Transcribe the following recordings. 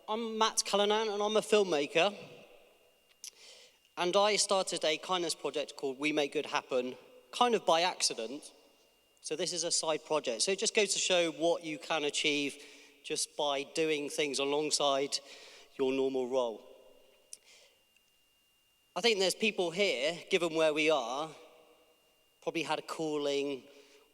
I'm Matt Callanan, and I'm a filmmaker. And I started a kindness project called We Make Good Happen, kind of by accident. So this is a side project. So it just goes to show what you can achieve just by doing things alongside your normal role. I think there's people here, given where we are, probably had a calling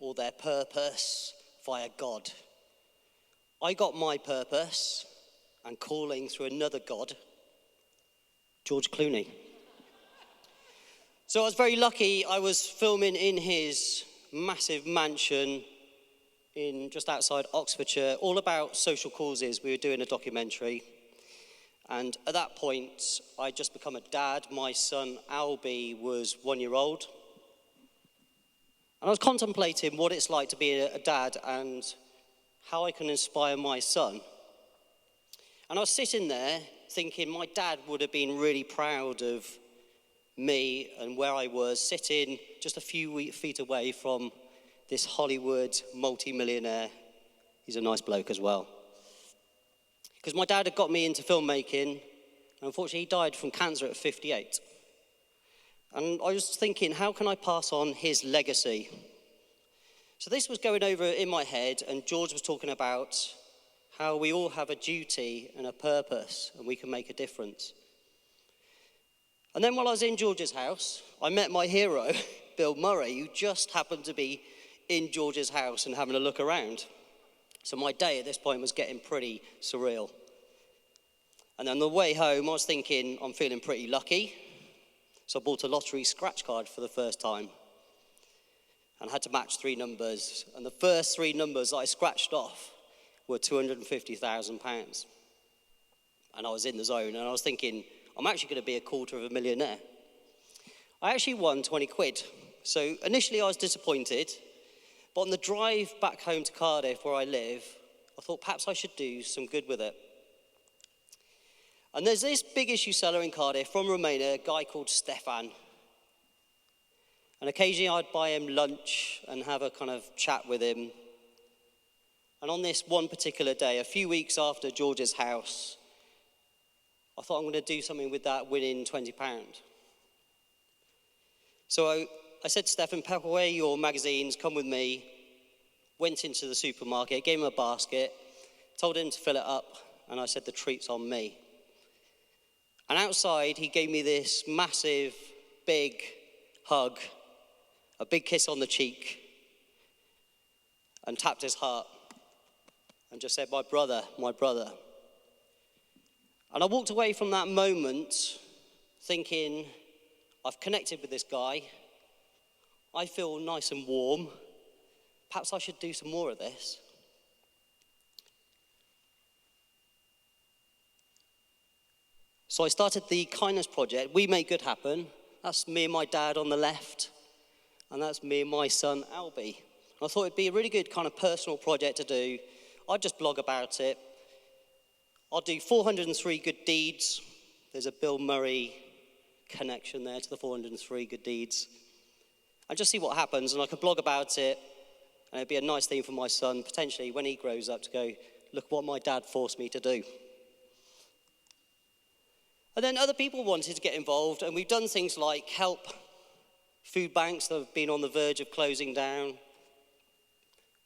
or their purpose via God. I got my purpose and calling through another God, George Clooney. So I was very lucky. I was filming in his massive mansion in just outside Oxfordshire, all about social causes. We were doing a documentary. And at that point, I'd just become a dad. My son, Albie, was 1 year old. And I was contemplating what it's like to be a dad and how I can inspire my son. And I was sitting there thinking my dad would have been really proud of me and where I was, sitting just a few feet away from this Hollywood multi-millionaire. He's a nice bloke as well. Because my dad had got me into filmmaking, and unfortunately he died from cancer at 58. And I was thinking, how can I pass on his legacy? So this was going over in my head, and George was talking about how we all have a duty and a purpose, and we can make a difference. And then while I was in George's house, I met my hero, Bill Murray, who just happened to be in George's house and having a look around. So my day at this point was getting pretty surreal. And on the way home, I was thinking, I'm feeling pretty lucky. So I bought a lottery scratch card for the first time and had to match 3 numbers. And the first 3 numbers that I scratched off were £250,000. And I was in the zone, and I was thinking, I'm actually going to be a quarter of a millionaire. I actually won 20 quid. So initially I was disappointed, but on the drive back home to Cardiff, where I live, I thought perhaps I should do some good with it. And there's this big issue seller in Cardiff from Romania, a guy called Stefan. And occasionally I'd buy him lunch and have a kind of chat with him. And on this one particular day, a few weeks after George's house, I thought I'm going to do something with that winning £20. So I said to Stefan, pack away your magazines, come with me. Went into the supermarket, gave him a basket, told him to fill it up, and I said, the treat's on me. And outside, he gave me this massive, big hug, a big kiss on the cheek, and tapped his heart, and just said, my brother, my brother. And I walked away from that moment thinking, I've connected with this guy. I feel nice and warm. Perhaps I should do some more of this. So I started the kindness project. We Make Good Happen. That's me and my dad on the left. And that's me and my son, Albie. And I thought it'd be a really good kind of personal project to do. I'd just blog about it. I'll do 403 good deeds. There's a Bill Murray connection there to the 403 good deeds. And just see what happens, and I could blog about it, and it'd be a nice thing for my son, potentially, when he grows up, to go, look what my dad forced me to do. And then other people wanted to get involved, and we've done things like help food banks that have been on the verge of closing down.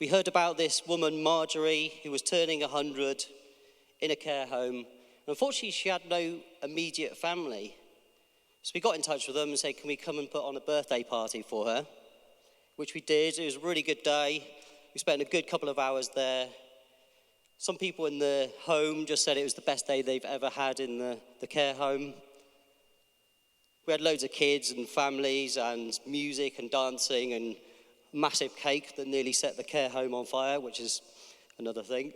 We heard about this woman, Marjorie, who was turning 100, in a care home. Unfortunately, she had no immediate family. So we got in touch with them and said, can we come and put on a birthday party for her? Which we did. It was a really good day. We spent a good couple of hours there. Some people in the home just said it was the best day they've ever had in the care home. We had loads of kids and families and music and dancing and a massive cake that nearly set the care home on fire, which is another thing.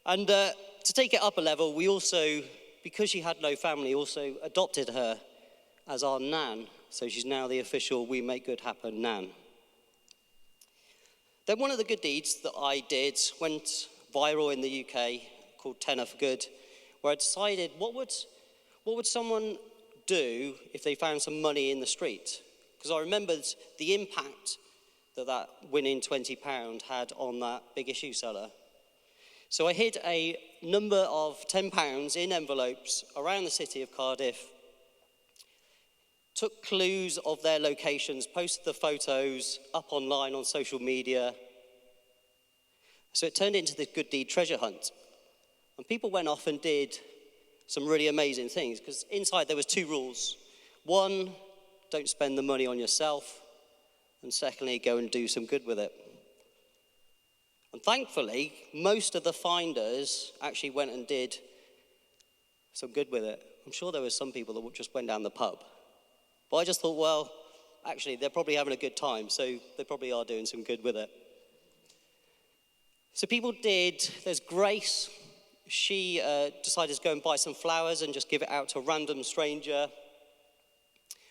And to take it up a level, we also, because she had no family, also adopted her as our nan. So she's now the official We Make Good Happen nan. Then one of the good deeds that I did went viral in the UK, called Tenner for Good, where I decided what would someone do if they found some money in the street? Because I remembered the impact that winning £20 had on that big issue seller. So I hid a number of £10 in envelopes around the city of Cardiff, took clues of their locations, posted the photos up online on social media. So it turned into this good deed treasure hunt. And people went off and did some really amazing things, because inside there was 2 rules. 1, don't spend the money on yourself. And secondly, go and do some good with it. And thankfully, most of the finders actually went and did some good with it. I'm sure there were some people that just went down the pub. But I just thought, well, actually, they're probably having a good time, so they probably are doing some good with it. So people did. There's Grace. She decided to go and buy some flowers and just give it out to a random stranger.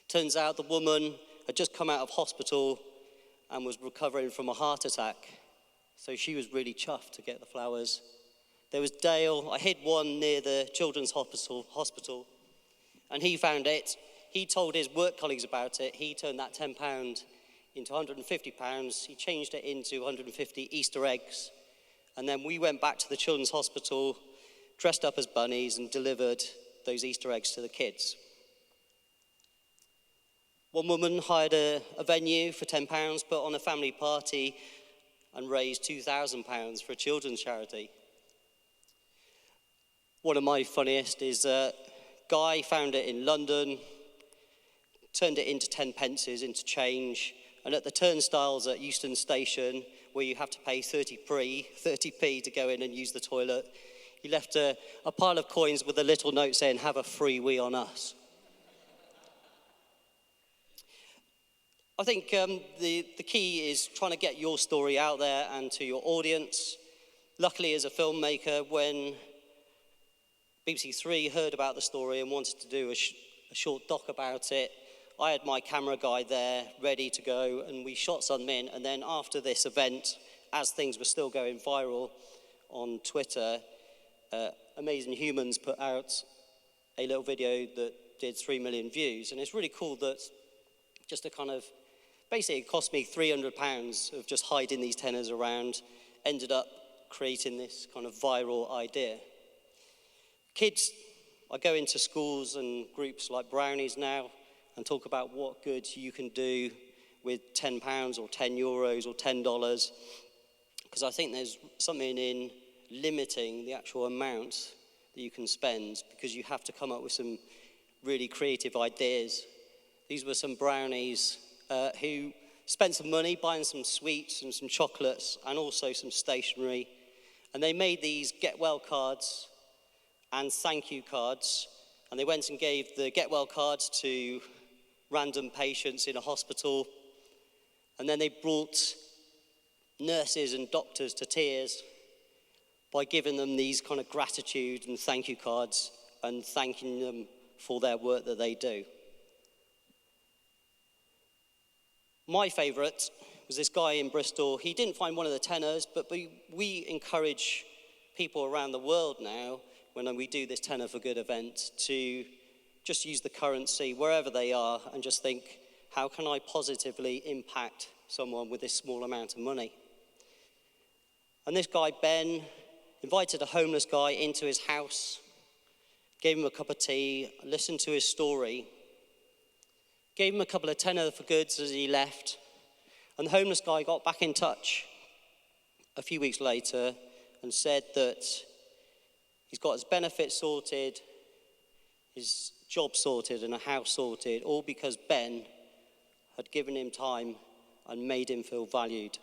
Turns out the woman had just come out of hospital and was recovering from a heart attack. So she was really chuffed to get the flowers. There was Dale. I hid one near the children's hospital, and he found it. He told his work colleagues about it. He turned that £10 into £150. He changed it into 150 Easter eggs. And then we went back to the children's hospital, dressed up as bunnies, and delivered those Easter eggs to the kids. One woman hired a venue for £10, put on a family party, and raised £2,000 for a children's charity. One of my funniest is Guy found it in London, turned it into 10 pences, into change, and at the turnstiles at Euston Station, where you have to pay 30p to go in and use the toilet, he left a pile of coins with a little note saying, "Have a free wee on us." I think the key is trying to get your story out there and to your audience. Luckily, as a filmmaker, when BBC Three heard about the story and wanted to do a short doc about it, I had my camera guy there ready to go, and we shot something. And then after this event, as things were still going viral on Twitter, Amazing Humans put out a little video that did 3 million views. And it's really cool that just to kind of, basically it cost me £300 of just hiding these tenors around, ended up creating this kind of viral idea. Kids, I go into schools and groups like Brownies now and talk about what good you can do with £10 or €10 or $10, because I think there's something in limiting the actual amount that you can spend, because you have to come up with some really creative ideas. These were some brownies who spent some money buying some sweets and some chocolates and also some stationery. And they made these get well cards and thank you cards. And they went and gave the get well cards to random patients in a hospital. And then they brought nurses and doctors to tears by giving them these kind of gratitude and thank you cards and thanking them for their work that they do. My favourite was this guy in Bristol. He didn't find one of the tenors, but we encourage people around the world now, when we do this Tenor for Good event, to just use the currency wherever they are and just think, how can I positively impact someone with this small amount of money? And this guy, Ben, invited a homeless guy into his house, gave him a cup of tea, listened to his story, gave him a couple of Tenor for Goods as he left, and the homeless guy got back in touch a few weeks later and said that he's got his benefits sorted, his job sorted, and a house sorted, all because Ben had given him time and made him feel valued.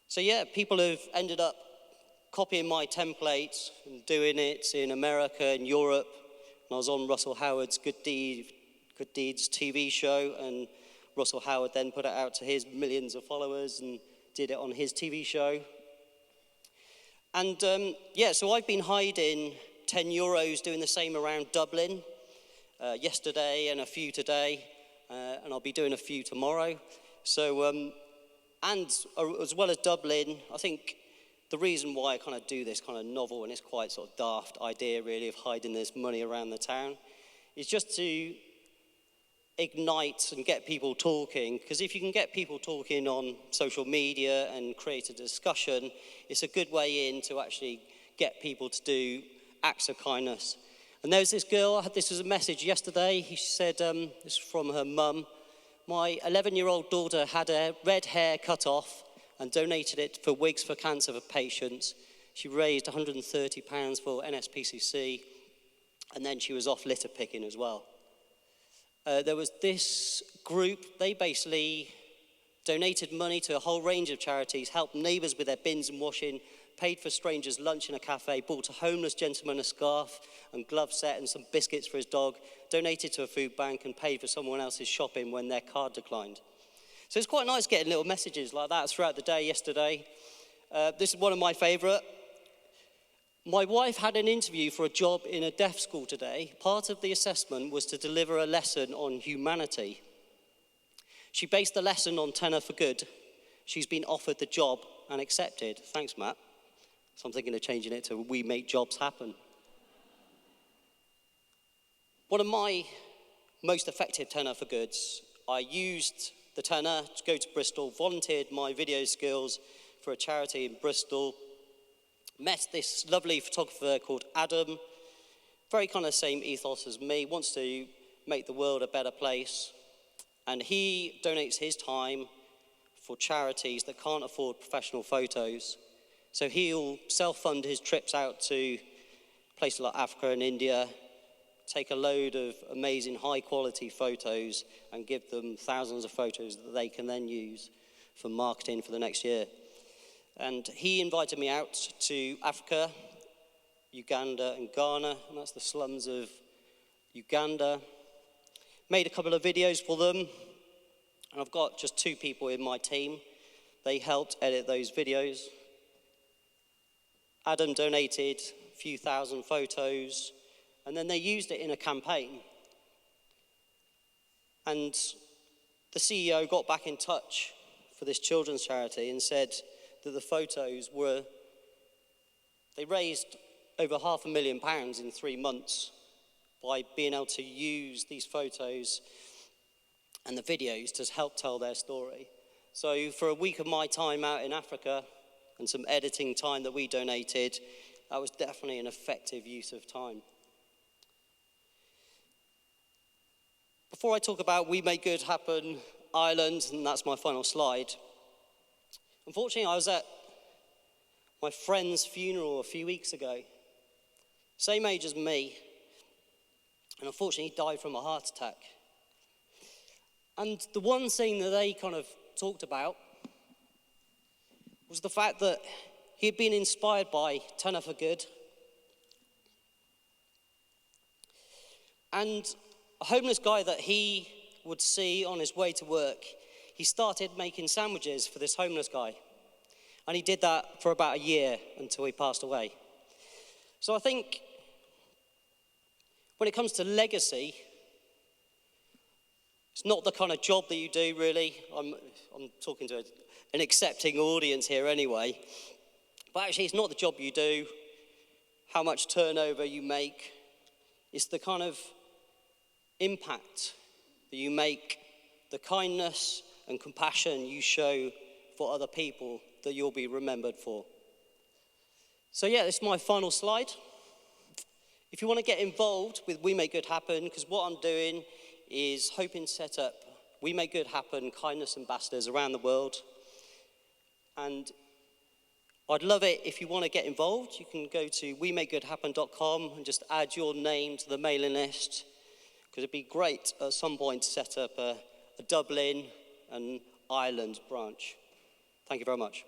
So yeah, people have ended up copying my templates and doing it in America and Europe. And I was on Russell Howard's Good Deeds TV show, and Russell Howard then put it out to his millions of followers and did it on his TV show. And so I've been hiding €10 doing the same around Dublin yesterday and a few today, and I'll be doing a few tomorrow. So, and as well as Dublin, I think the reason why I kind of do this kind of novel, and it's quite sort of daft idea really of hiding this money around the town, is just to ignite and get people talking, because if you can get people talking on social media and create a discussion, it's a good way in to actually get people to do acts of kindness. And there's this girl, this was a message yesterday, she said, this is from her mum, my 11-year-old daughter had her red hair cut off and donated it for wigs for cancer for patients. She raised £130 for NSPCC, and then she was off litter picking as well. There was this group, they basically donated money to a whole range of charities, helped neighbours with their bins and washing, paid for strangers lunch in a cafe, bought a homeless gentleman a scarf and glove set and some biscuits for his dog, donated to a food bank and paid for someone else's shopping when their card declined. So it's quite nice getting little messages like that throughout the day yesterday. This is one of my favourite. My wife had an interview for a job in a deaf school today. Part of the assessment was to deliver a lesson on humanity. She based the lesson on Tenor for Good. She's been offered the job and accepted. Thanks, Matt. So I'm thinking of changing it to We Make Jobs Happen. One of my most effective Tenor for Goods, I used the tenor to go to Bristol, volunteered my video skills for a charity in Bristol, met this lovely photographer called Adam, very kind of same ethos as me, wants to make the world a better place. And he donates his time for charities that can't afford professional photos. So he'll self-fund his trips out to places like Africa and India, take a load of amazing high-quality photos and give them thousands of photos that they can then use for marketing for the next year. And he invited me out to Africa, Uganda and Ghana, and that's the slums of Uganda. Made a couple of videos for them, and I've got just 2 people in my team. They helped edit those videos. Adam donated a few thousand photos, and then they used it in a campaign. And the CEO got back in touch for this children's charity and said that the photos they raised over £500,000 in 3 months by being able to use these photos and the videos to help tell their story. So for a week of my time out in Africa and some editing time that we donated, that was definitely an effective use of time. Before I talk about We Make Good Happen Ireland, and that's my final slide, unfortunately I was at my friend's funeral a few weeks ago, same age as me, and unfortunately he died from a heart attack. And the one thing that they kind of talked about was the fact that he had been inspired by Tenor for Good. And a homeless guy that he would see on his way to work, he started making sandwiches for this homeless guy. And he did that for about a year until he passed away. So I think when it comes to legacy, it's not the kind of job that you do, really. I'm talking to an accepting audience here anyway. But actually, it's not the job you do, how much turnover you make. It's the kind of impact that you make, the kindness and compassion you show for other people that you'll be remembered for. So yeah, this is my final slide. If you want to get involved with We Make Good Happen, because what I'm doing is hoping to set up We Make Good Happen kindness ambassadors around the world. And I'd love it if you want to get involved. You can go to wemakegoodhappen.com and just add your name to the mailing list, because it'd be great at some point to set up a Dublin and Ireland branch. Thank you very much.